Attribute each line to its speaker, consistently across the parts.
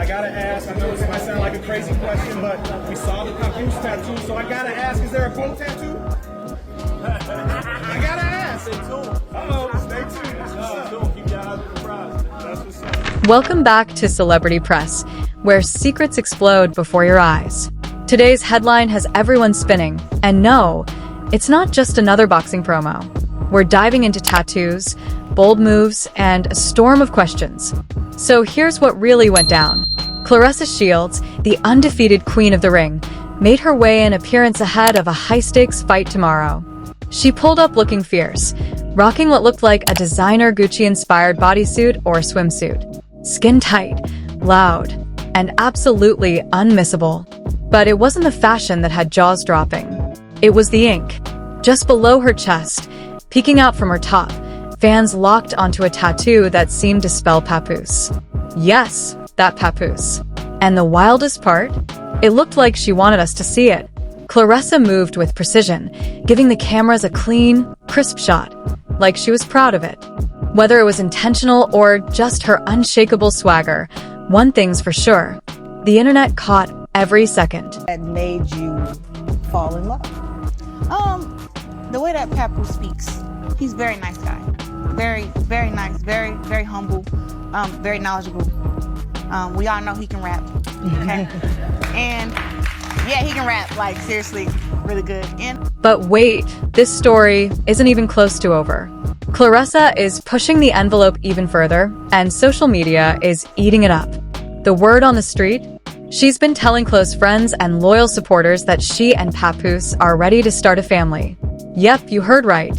Speaker 1: gotta ask, I know this might sound like a crazy question, but we saw the Papoose tattoo, so I gotta ask, is there a quote tattoo? I gotta ask. Stay tuned. Stay tuned. That's what's up. Keep your eyes on the prize. That's what's up.
Speaker 2: Welcome back to Celebrity Press, where secrets explode before your eyes. Today's headline has everyone spinning, and no, it's not just another boxing promo. We're diving into tattoos, bold moves, and a storm of questions. So here's what really went down. Claressa Shields, the undefeated queen of the ring, made her weigh-in appearance ahead of a high-stakes fight tomorrow. She pulled up looking fierce, rocking what looked like a designer Gucci-inspired bodysuit or swimsuit. Skin tight, loud, and absolutely unmissable. But it wasn't the fashion that had jaws dropping. It was the ink. Just below her chest, peeking out from her top, fans locked onto a tattoo that seemed to spell Papoose. Yes, that Papoose. And the wildest part? It looked like she wanted us to see it. Claressa moved with precision, giving the cameras a clean, crisp shot, like she was proud of it. Whether it was intentional or just her unshakable swagger, one thing's for sure. The internet caught every second.
Speaker 3: That made you fall in love?
Speaker 4: The way that Papoose speaks, he's a very nice guy. Very, very nice, very, very humble, very knowledgeable. We all know he can rap, okay? And yeah, he can rap, like seriously, really good.
Speaker 2: But wait, this story isn't even close to over. Claressa is pushing the envelope even further, and social media is eating it up. The word on the street? She's been telling close friends and loyal supporters that she and Papoose are ready to start a family. Yep, you heard right.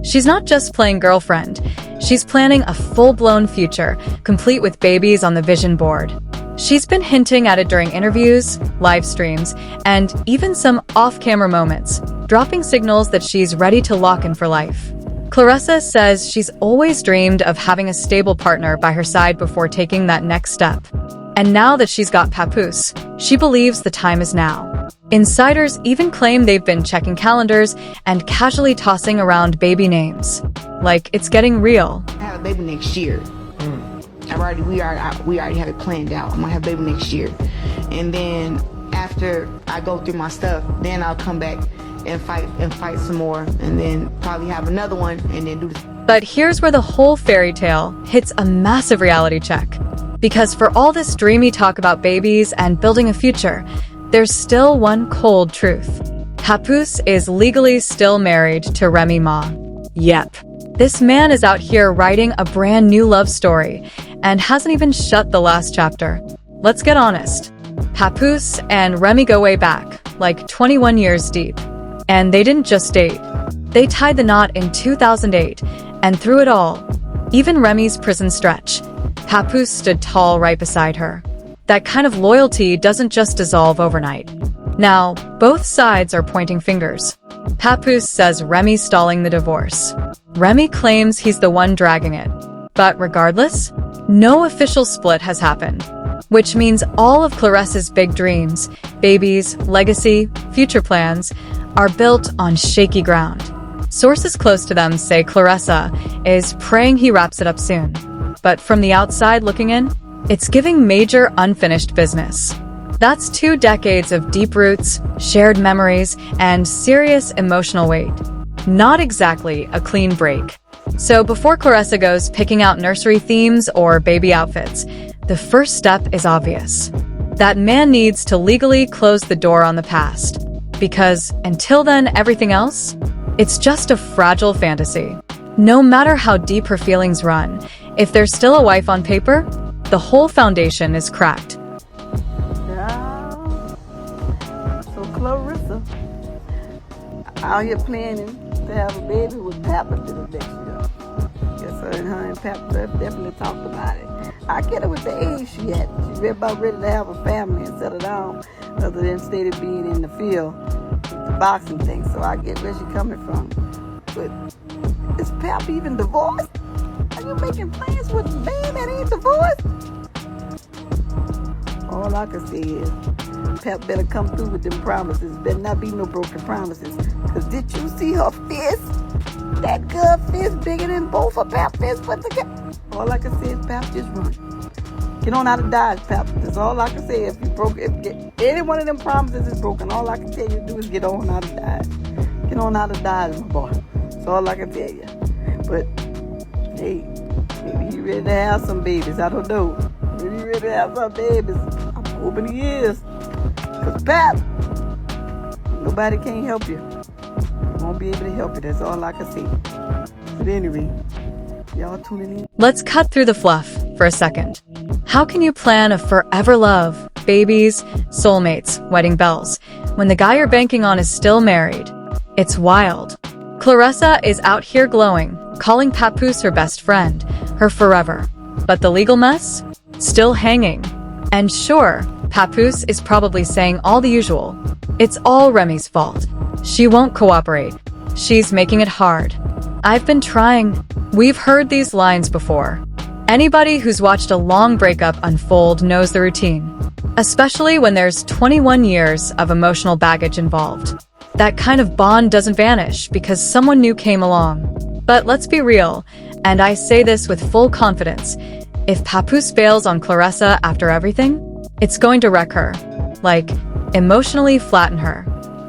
Speaker 2: She's not just playing girlfriend. She's planning a full-blown future, complete with babies on the vision board. She's been hinting at it during interviews, live streams, and even some off-camera moments, dropping signals that she's ready to lock in for life. Claressa says she's always dreamed of having a stable partner by her side before taking that next step. And now that she's got Papoose, she believes the time is now. Insiders even claim they've been checking calendars and casually tossing around baby names. Like it's getting real.
Speaker 5: I have a baby next year. We already have it planned out. I'm gonna have a baby next year. And then after I go through my stuff, then I'll come back and fight some more, and then probably have another one, and then do this.
Speaker 2: But here's where the whole fairy tale hits a massive reality check. Because for all this dreamy talk about babies and building a future, there's still one cold truth. Papoose is legally still married to Remy Ma. Yep. This man is out here writing a brand new love story and hasn't even shut the last chapter. Let's get honest. Papoose and Remy go way back, like 21 years deep. And they didn't just date. They tied the knot in 2008, and through it all, even Remy's prison stretch, Papoose stood tall right beside her. That kind of loyalty doesn't just dissolve overnight. Now, both sides are pointing fingers. Papoose says Remy's stalling the divorce. Remy claims he's the one dragging it. But regardless, no official split has happened. Which means all of Claressa's big dreams, babies, legacy, future plans, are built on shaky ground. Sources close to them say Claressa is praying he wraps it up soon. But from the outside looking in, it's giving major unfinished business. That's 2 decades of deep roots, shared memories, and serious emotional weight. Not exactly a clean break. So before Claressa goes picking out nursery themes or baby outfits, the first step is obvious. That man needs to legally close the door on the past. Because until then, everything else? It's just a fragile fantasy. No matter how deep her feelings run, if there's still a wife on paper, the whole foundation is cracked.
Speaker 3: Yeah. So Claressa, out here planning to have a baby with Papa to the next year. Yes, her and Papa definitely talked about it. I get it with the age she had. She's about ready to have a family and settle down, other than stay to being in the field with the boxing thing. So I get where she's coming from. But is Pap even divorced? Are you making plans with a man that ain't divorced? All I can say is Pap better come through with them promises. Better not be no broken promises. Because did you see her fist? That girl fist bigger than both of Pap fists put together. All I can say is Pap just run. Get on out of Dodge, Pap. That's all I can say. If you broke, if any one of them promises is broken, all I can tell you to do is get on out of Dodge. Get on out of Dodge, my boy. That's all I can tell you. But hey, maybe he ready to have some babies. I don't know. Maybe he ready to have some babies. I'm hoping he is. Cause Pap, nobody can help you. Won't be able to help you. That's all I can say. But anyway, y'all tuning in.
Speaker 2: Let's cut through the fluff for a second. How can you plan a forever love, babies, soulmates, wedding bells, when the guy you're banking on is still married? It's wild. Claressa is out here glowing, calling Papoose her best friend, her forever. But the legal mess? Still hanging. And sure, Papoose is probably saying all the usual. It's all Remy's fault. She won't cooperate. She's making it hard. I've been trying. We've heard these lines before. Anybody who's watched a long breakup unfold knows the routine, especially when there's 21 years of emotional baggage involved. That kind of bond doesn't vanish because someone new came along. But let's be real, and I say this with full confidence, if Papoose fails on Claressa after everything, it's going to wreck her. Like, emotionally flatten her.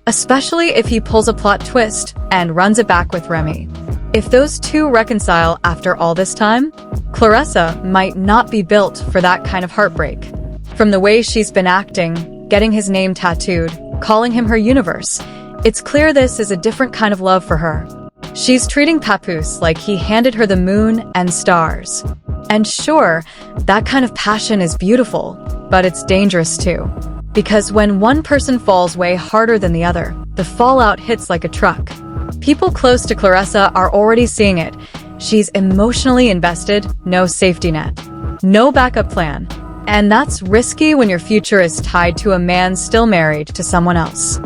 Speaker 2: Especially if he pulls a plot twist and runs it back with Remy. If those two reconcile after all this time, Claressa might not be built for that kind of heartbreak. From the way she's been acting, getting his name tattooed, calling him her universe, it's clear this is a different kind of love for her. She's treating Papoose like he handed her the moon and stars. And sure, that kind of passion is beautiful, but it's dangerous too. Because when one person falls way harder than the other, the fallout hits like a truck. People close to Claressa are already seeing it. She's emotionally invested, no safety net, no backup plan. And that's risky when your future is tied to a man still married to someone else.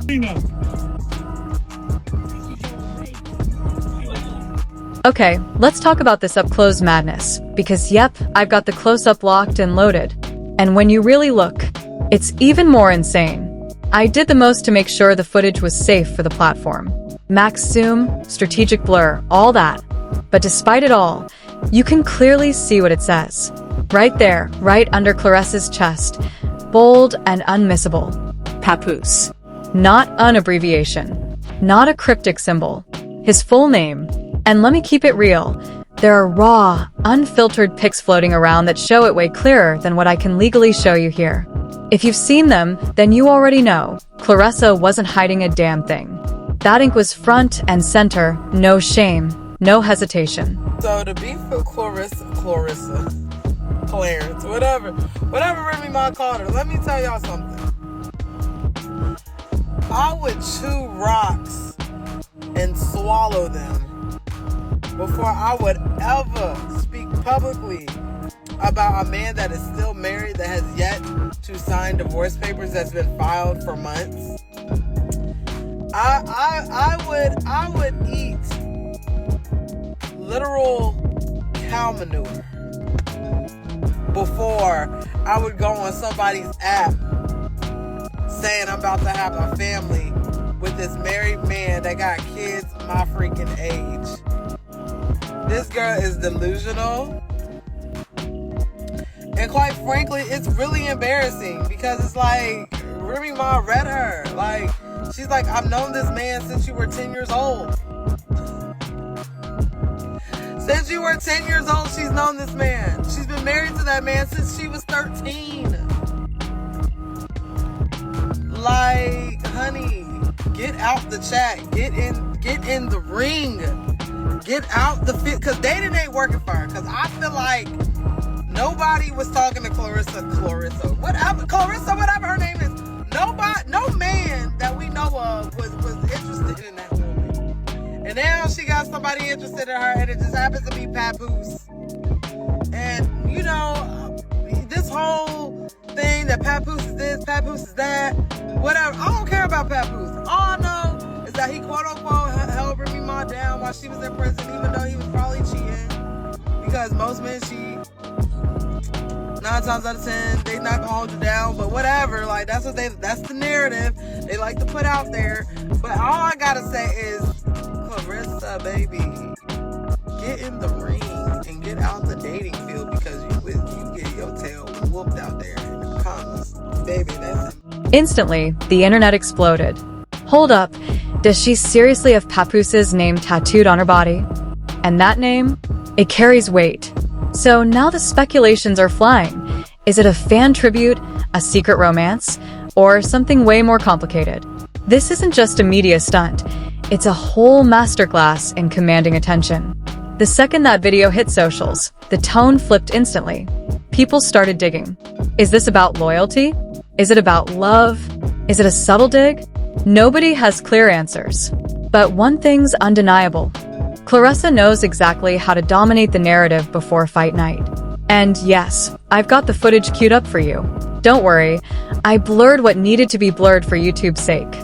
Speaker 2: Okay, let's talk about this up-close madness, because yep, I've got the close-up locked and loaded. And when you really look, it's even more insane. I did the most to make sure the footage was safe for the platform. Max zoom, strategic blur, all that. But despite it all, you can clearly see what it says. Right there, right under Claressa's chest. Bold and unmissable. Papoose. Not an abbreviation. Not a cryptic symbol. His full name. And let me keep it real. There are raw, unfiltered pics floating around that show it way clearer than what I can legally show you here. If you've seen them, then you already know. Claressa wasn't hiding a damn thing. That ink was front and center, no shame, no hesitation.
Speaker 6: So to be for Claressa, Clarence, whatever Remy Ma called her, let me tell y'all something. I would chew rocks and swallow them before I would ever speak publicly about a man that is still married that has yet to sign divorce papers that's been filed for months. I would eat literal cow manure before I would go on somebody's app saying I'm about to have a family with this married man that got kids my freaking age. This girl is delusional. And quite frankly, it's really embarrassing because it's like Remy Ma read her. Like, she's like, I've known this man since you were 10 years old. Since you were 10 years old, she's known this man. She's been married to that man since she was 13. Like, honey, get out the chat. Get in the ring. Get out the fit, because dating ain't working for her. Because I feel like nobody was talking to Claressa, whatever her name is. No man that we know of was interested in that woman. And now she got somebody interested in her, and it just happens to be Papoose. And, you know, this whole thing that Papoose is this, Papoose is that, whatever. I don't care about Papoose. All I know is that he quote-unquote held Remy Ma down while she was in prison, even though he was probably cheating. Because most men cheat. 9 times out of 10, they not gonna hold you down, but whatever. Like, that's the narrative they like to put out there. But all I gotta say is, Claressa, baby, get in the ring and get out the dating field, because you get your tail whooped
Speaker 2: Instantly, the internet exploded. Hold up, does she seriously have Papoose's name tattooed on her body? And that name? It carries weight. So now the speculations are flying. Is it a fan tribute, a secret romance, or something way more complicated? This isn't just a media stunt. It's a whole masterclass in commanding attention. The second that video hit socials, the tone flipped instantly. People started digging. Is this about loyalty? Is it about love? Is it a subtle dig? Nobody has clear answers. But one thing's undeniable. Claressa knows exactly how to dominate the narrative before fight night. And yes, I've got the footage queued up for you. Don't worry, I blurred what needed to be blurred for YouTube's sake.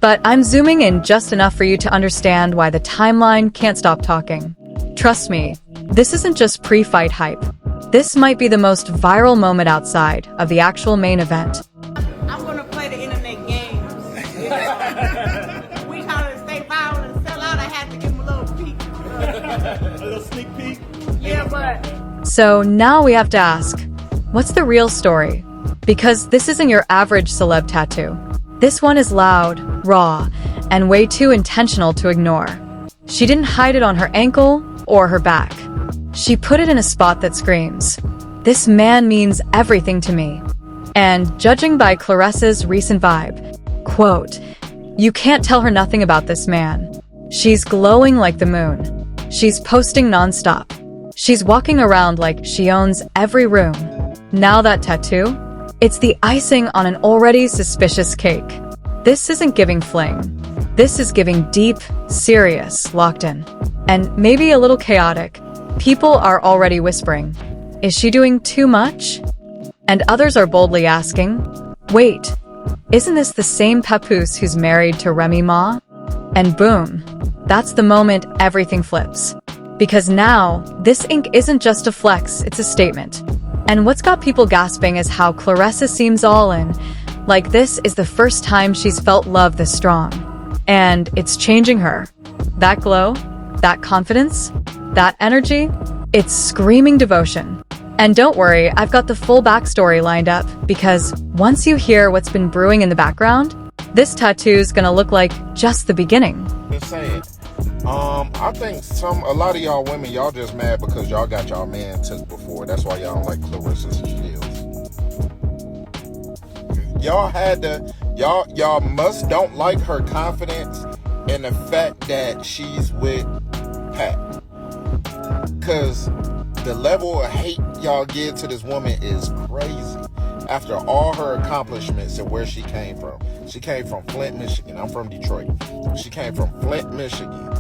Speaker 2: But I'm zooming in just enough for you to understand why the timeline can't stop talking. Trust me, this isn't just pre-fight hype. This might be the most viral moment outside of the actual main event.
Speaker 4: I'm gonna play the internet games. We trying to stay viral and sell out. I had to give him a little peek.
Speaker 1: A little sneak peek.
Speaker 4: Yeah, but
Speaker 2: So now we have to ask, what's the real story? Because this isn't your average celeb tattoo. This one is loud, raw, and way too intentional to ignore. She didn't hide it on her ankle or her back. She put it in a spot that screams, "This man means everything to me." And judging by Claressa's recent vibe, quote, "You can't tell her nothing about this man. She's glowing like the moon. She's posting nonstop. She's walking around like she owns every room." Now that tattoo? It's the icing on an already suspicious cake. This isn't giving fling. This is giving deep, serious, locked in. And maybe a little chaotic. People are already whispering, is she doing too much? And others are boldly asking, wait, isn't this the same Papoose who's married to Remy Ma? And boom, that's the moment everything flips. Because now, this ink isn't just a flex, it's a statement. And what's got people gasping is how Claressa seems all in. Like this is the first time she's felt love this strong. And it's changing her. That glow, that confidence, that energy, it's screaming devotion. And don't worry, I've got the full backstory lined up because once you hear what's been brewing in the background, this tattoo's gonna look like just the beginning.
Speaker 7: Just saying. I think a lot of y'all women, y'all just mad because y'all got y'all man took before. That's why y'all don't like Claressa Shields. Y'all must don't like her confidence and the fact that she's with Pat. Cause the level of hate y'all give to this woman is crazy. After all her accomplishments and where she came from. She came from Flint, Michigan. I'm from Detroit. She came from Flint, Michigan.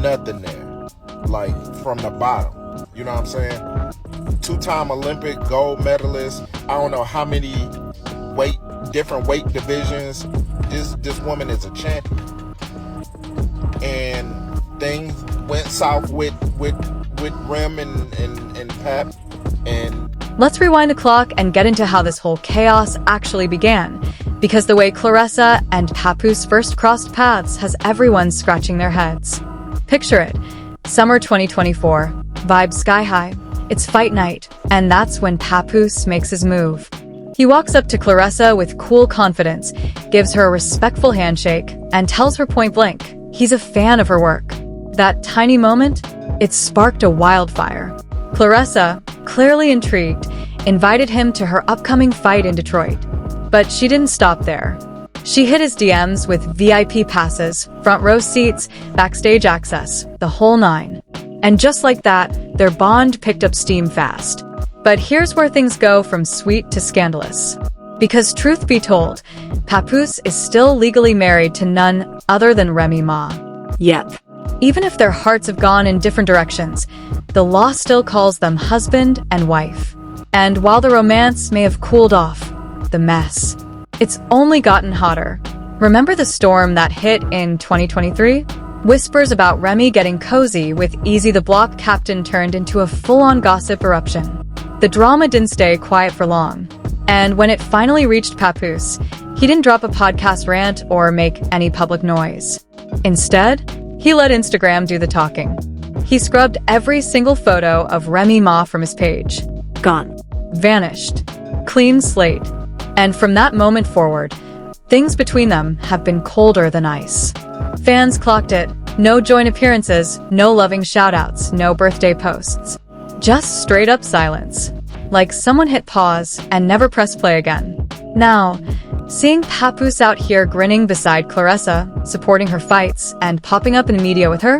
Speaker 7: Nothing there. Like, from the bottom. You know what I'm saying? Two-time Olympic gold medalist. I don't know how many different weight divisions. This woman is a champion. And things went south with Rem and Pap. And
Speaker 2: let's rewind the clock and get into how this whole chaos actually began. Because the way Claressa and Papoose first crossed paths has everyone scratching their heads. Picture it. Summer 2024. Vibes sky high. It's fight night. And that's when Papoose makes his move. He walks up to Claressa with cool confidence, gives her a respectful handshake, and tells her point blank, he's a fan of her work. That tiny moment, it sparked a wildfire. Claressa, clearly intrigued, invited him to her upcoming fight in Detroit. But she didn't stop there. She hit his DMs with VIP passes, front row seats, backstage access, the whole nine. And just like that, their bond picked up steam fast. But here's where things go from sweet to scandalous. Because truth be told, Papoose is still legally married to none other than Remy Ma. Yep. Even if their hearts have gone in different directions, the law still calls them husband and wife. And while the romance may have cooled off, the mess, it's only gotten hotter. Remember the storm that hit in 2023? Whispers about Remy getting cozy with Easy the Block captain turned into a full-on gossip eruption. The drama didn't stay quiet for long. And when it finally reached Papoose, he didn't drop a podcast rant or make any public noise. Instead, he let Instagram do the talking. He scrubbed every single photo of Remy Ma from his page. Gone. Vanished. Clean slate. And from that moment forward, Things between them have been colder than ice. Fans clocked it. No joint appearances, no loving shoutouts, no birthday posts. Just straight up silence. Like someone hit pause and never pressed play again. Now, seeing Papoose out here grinning beside Claressa, supporting her fights, and popping up in the media with her,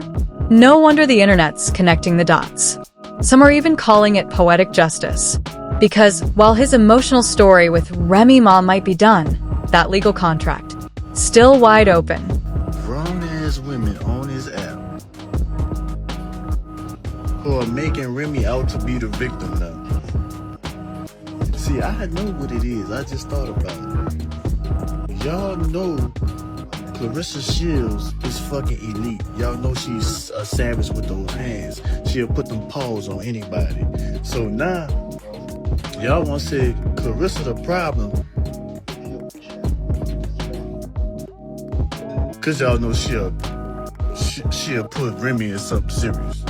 Speaker 2: no wonder the internet's connecting the dots. Some are even calling it poetic justice. Because while his emotional story with Remy Ma might be done, that legal contract, still wide open.
Speaker 8: Grown-ass women on his app who are making Remy out to be the victim now. See, I know what it is. I just thought about it. Y'all know Claressa Shields is fucking elite. Y'all know she's a savage with those hands. She'll put them paws on anybody. So now, y'all want to say Claressa the problem, cause y'all know she'll put Remy in something serious.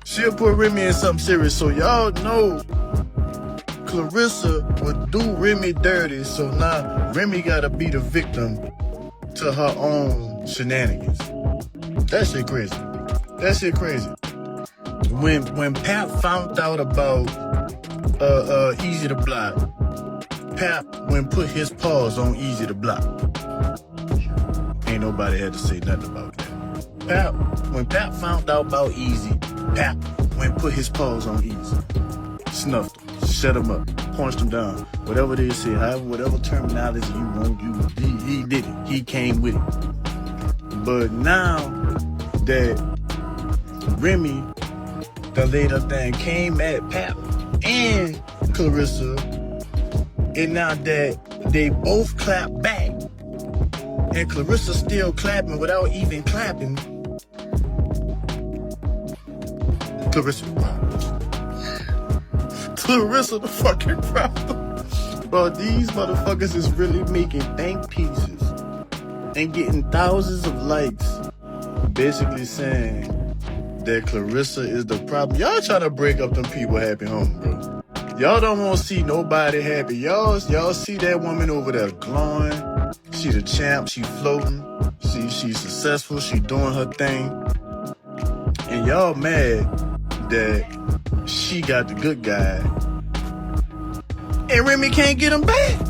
Speaker 8: She'll put Remy in something serious. So y'all know Claressa would do Remy dirty. So now Remy gotta be the victim to her own shenanigans. That shit crazy. That shit crazy. When Pap found out about Easy to Block, Pap went put his paws on Easy to Block. Ain't nobody had to say nothing about that. When Pap found out about Easy, Pap went put his paws on Easy. Snuffed him, shut him up, punched him down. Whatever they say, however, whatever terminology you want, he did it. He came with it. But now that Remy done laid up there and came at Pap and Claressa, and now that they both clap back, and Claressa still clapping without even clapping, Claressa the problem. Claressa the fucking problem. Bro, these motherfuckers is really making think pieces and getting thousands of likes, basically saying that Claressa is the problem. Y'all trying to break up them people happy home, bro. Y'all don't want to see nobody happy. Y'all see that woman over there glowing. She the champ. She floating. She's successful. She doing her thing. And y'all mad that she got the good guy and Remy can't get him back.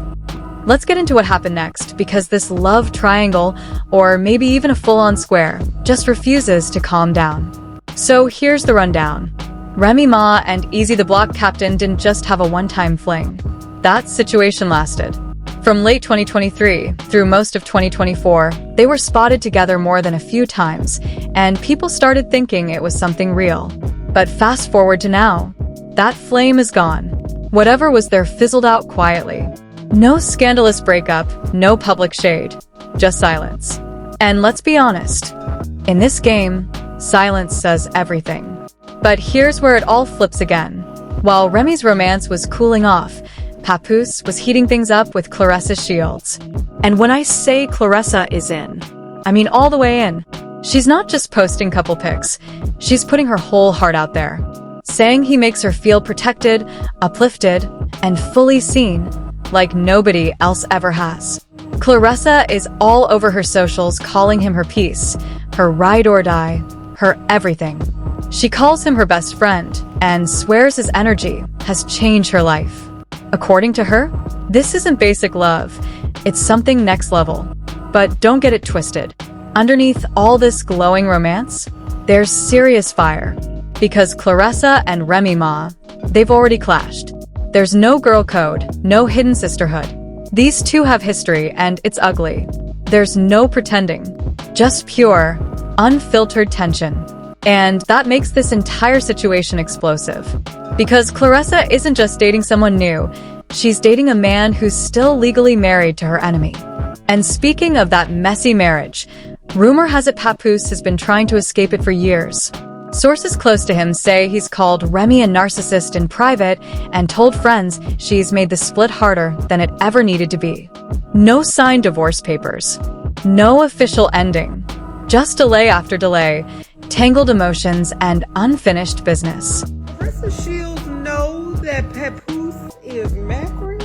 Speaker 2: Let's get into what happened next, because this love triangle, or maybe even a full-on square, just refuses to calm down. So here's the rundown. Remy Ma and Easy the Block Captain didn't just have a one-time fling. That situation lasted. From late 2023 through most of 2024, they were spotted together more than a few times, and people started thinking it was something real. But fast forward to now, that flame is gone. Whatever was there fizzled out quietly. No scandalous breakup, no public shade, just silence. And let's be honest, in this game, silence says everything. But here's where it all flips again. While Remy's romance was cooling off, Papoose was heating things up with Claressa Shields. And when I say Claressa is in, I mean all the way in. She's not just posting couple pics, she's putting her whole heart out there, saying he makes her feel protected, uplifted, and fully seen, like nobody else ever has. Claressa is all over her socials calling him her piece, her ride or die, her everything. She calls him her best friend and swears his energy has changed her life. According to her, this isn't basic love, it's something next level. But don't get it twisted. Underneath all this glowing romance, there's serious fire. Because Claressa and Remy Ma, they've already clashed. There's no girl code, no hidden sisterhood. These two have history and it's ugly. There's no pretending, just pure, unfiltered tension. And that makes this entire situation explosive. Because Claressa isn't just dating someone new, she's dating a man who's still legally married to her enemy. And speaking of that messy marriage, rumor has it Papoose has been trying to escape it for years. Sources close to him say he's called Remy a narcissist in private and told friends she's made the split harder than it ever needed to be. No signed divorce papers. No official ending. Just delay after delay, tangled emotions, and unfinished business.
Speaker 9: Claressa Shields knows that Papoose is married.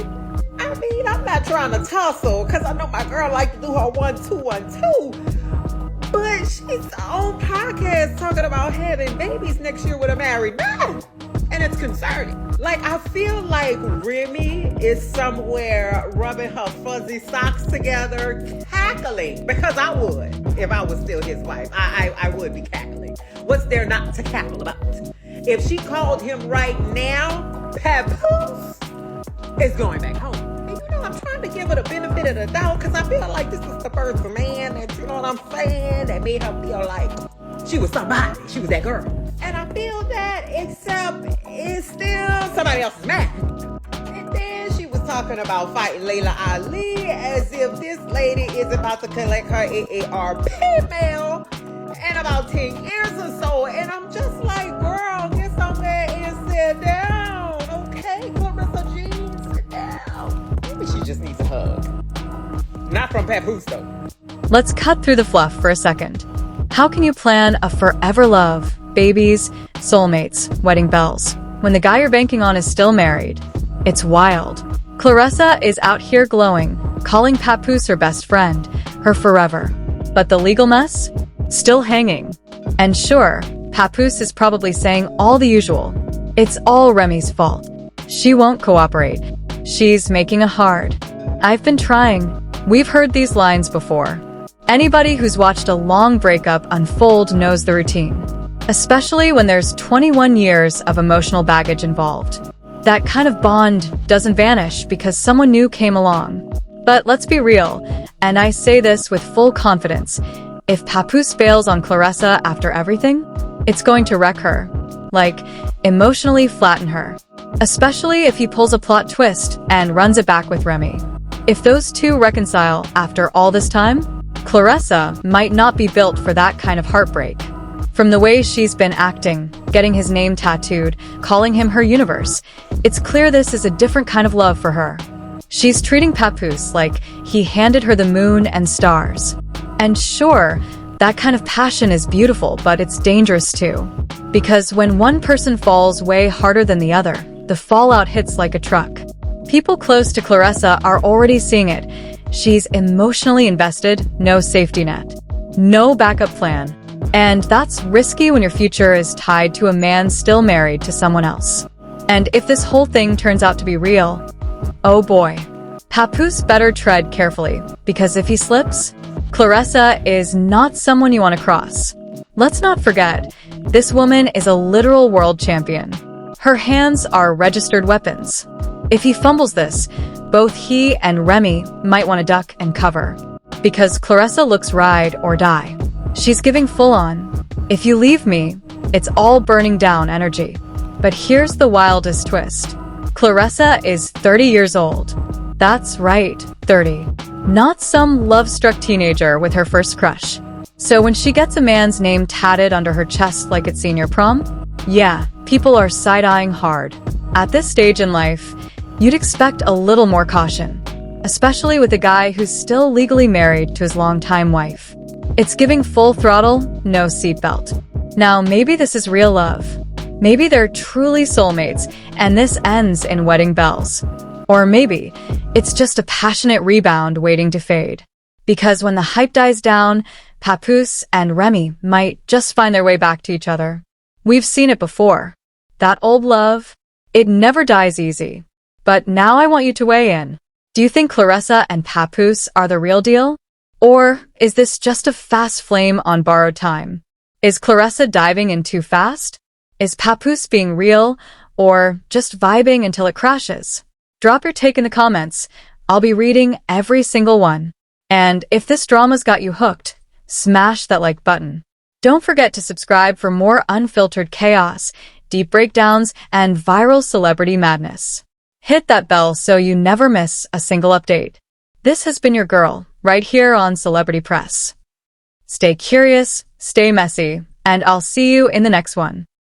Speaker 9: I mean, I I'm not trying to tussle because I know my girl like to do her 1-2-1-2. But she's on podcast talking about having babies next year with a married man. And it's concerning. Like, I feel like Remy is somewhere rubbing her fuzzy socks together, cackling. Because I would, if I was still his wife. I would be cackling. What's there not to cackle about? If she called him right now, Papoose is going back home. And you know, I'm trying to give her the benefit of the doubt because I feel like this is the first man that, you know what I'm saying, that made her feel like she was somebody. She was that girl. And I feel that, except it's still somebody else's man. And then she was talking about fighting Layla Ali as if this lady is about to collect her AARP mail in about 10 years or so. And I'm just like, girl, get somewhere and sit down. Okay, Claressa Shields, sit down. Maybe she just needs a hug. Not from Papoose, though.
Speaker 2: Let's cut through the fluff for a second. How can you plan a forever love, babies, soulmates, wedding bells, when the guy you're banking on is still married? It's wild. Claressa is out here glowing, calling Papoose her best friend, her forever. But the legal mess? Still hanging. And sure, Papoose is probably saying all the usual. It's all Remy's fault. She won't cooperate. She's making it hard. I've been trying. We've heard these lines before. Anybody who's watched a long breakup unfold knows the routine, especially when there's 21 years of emotional baggage involved. That kind of bond doesn't vanish because someone new came along. But let's be real, and I say this with full confidence, if Papoose bails on Claressa after everything, it's going to wreck her. Like, emotionally flatten her. Especially if he pulls a plot twist and runs it back with Remy. If those two reconcile after all this time, Claressa might not be built for that kind of heartbreak. From the way she's been acting, getting his name tattooed, calling him her universe, it's clear this is a different kind of love for her. She's treating Papoose like he handed her the moon and stars. And sure, that kind of passion is beautiful, but it's dangerous too. Because when one person falls way harder than the other, the fallout hits like a truck. People close to Claressa are already seeing it. She's emotionally invested, no safety net, no backup plan. And that's risky when your future is tied to a man still married to someone else. And if this whole thing turns out to be real, oh boy. Papoose better tread carefully, because if he slips, Claressa is not someone you want to cross. Let's not forget, this woman is a literal world champion. Her hands are registered weapons. If he fumbles this, both he and Remy might want to duck and cover. Because Claressa looks ride or die. She's giving full on. If you leave me, it's all burning down energy. But here's the wildest twist. Claressa is 30 years old. That's right, 30. Not some love-struck teenager with her first crush. So when she gets a man's name tatted under her chest like it's senior prom, yeah, people are side-eyeing hard. At this stage in life, you'd expect a little more caution, especially with a guy who's still legally married to his longtime wife. It's giving full throttle, no seatbelt. Now, maybe this is real love. Maybe they're truly soulmates, and this ends in wedding bells. Or maybe it's just a passionate rebound waiting to fade. Because when the hype dies down, Papoose and Remy might just find their way back to each other. We've seen it before. That old love, it never dies easy. But now I want you to weigh in. Do you think Claressa and Papoose are the real deal? Or is this just a fast flame on borrowed time? Is Claressa diving in too fast? Is Papoose being real, or just vibing until it crashes? Drop your take in the comments. I'll be reading every single one. And if this drama's got you hooked, smash that like button. Don't forget to subscribe for more unfiltered chaos, deep breakdowns, and viral celebrity madness. Hit that bell so you never miss a single update. This has been your girl, right here on Celebrity Press. Stay curious, stay messy, and I'll see you in the next one.